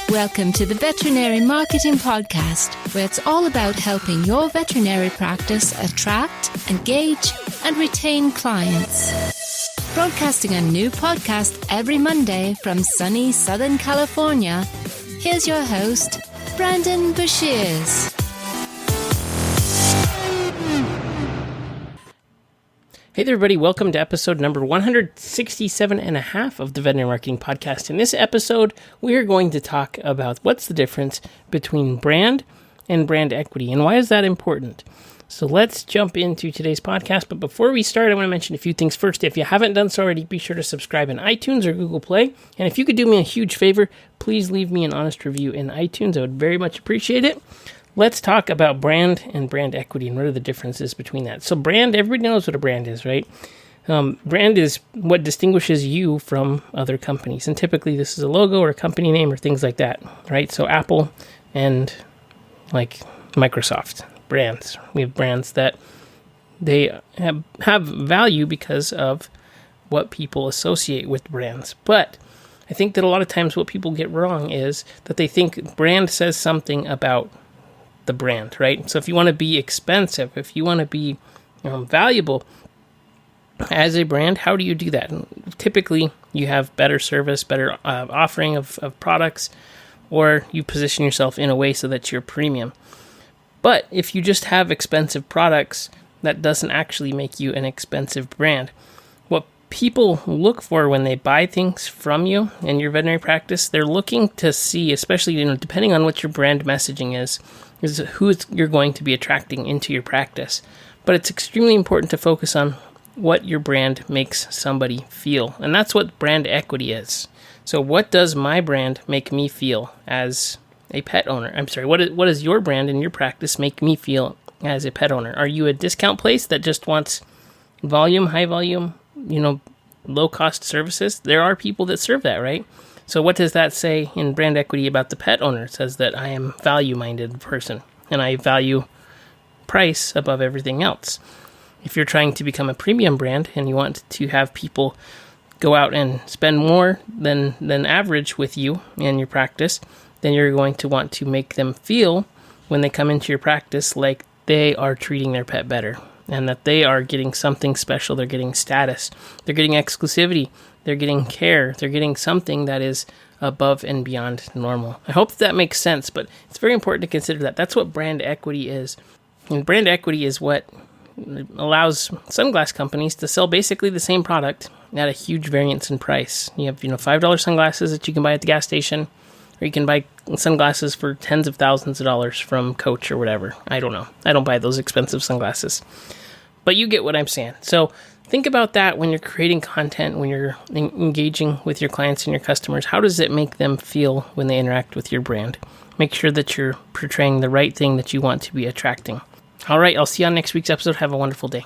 Welcome to the Veterinary Marketing Podcast, where it's all about helping your veterinary practice attract, engage, and retain clients. Broadcasting a new podcast every Monday from sunny Southern California, here's your host, Brandon Bashirs. Hey there, everybody. Welcome to episode number 167 and a half of the Veterinary Marketing Podcast. In this episode, we are going to talk about what's the difference between brand and brand equity, and why is that important? So let's jump into today's podcast. But before we start, I want to mention a few things first. If you haven't done so already, be sure to subscribe in iTunes or Google Play. And if you could do me a huge favor, please leave me an honest review in iTunes. I would very much appreciate it. Let's talk about brand and brand equity and what are the differences between that. So brand, everybody knows what a brand is, right? Brand is what distinguishes you from other companies. And typically this is a logo or a company name or things like that, right? So Apple and like Microsoft brands. We have brands that they have value because of what people associate with brands. But I think that a lot of times what people get wrong is that they think brand says something about the brand, right? So if you want to be expensive, if you want to be valuable as a brand, how do you do that? And typically, you have better service, better offering of products, or you position yourself in a way so that you're premium. But if you just have expensive products, that doesn't actually make you an expensive brand. What people look for when they buy things from you in your veterinary practice, they're looking to see, especially depending on what your brand messaging is who you're going to be attracting into your practice. But it's extremely important to focus on what your brand makes somebody feel. And that's what brand equity is. So what does my brand make me feel as a pet owner? I'm sorry, what does your brand and your practice make me feel as a pet owner? Are you a discount place that just wants volume, high volume, low cost services? There are people that serve that, right? So what does that say in brand equity about the pet owner? It says that I am a value-minded person and I value price above everything else. If you're trying to become a premium brand and you want to have people go out and spend more than average with you in your practice, then you're going to want to make them feel when they come into your practice like they are treating their pet better and that they are getting something special. They're getting status. They're getting exclusivity. They're getting care. They're getting something that is above and beyond normal. I hope that makes sense, but it's very important to consider that. That's what brand equity is. And brand equity is what allows sunglass companies to sell basically the same product at a huge variance in price. You have, $5 sunglasses that you can buy at the gas station, or you can buy sunglasses for tens of thousands of dollars from Coach or whatever. I don't know. I don't buy those expensive sunglasses. But you get what I'm saying. So think about that when you're creating content, when you're engaging with your clients and your customers. How does it make them feel when they interact with your brand? Make sure that you're portraying the right thing that you want to be attracting. All right, I'll see you on next week's episode. Have a wonderful day.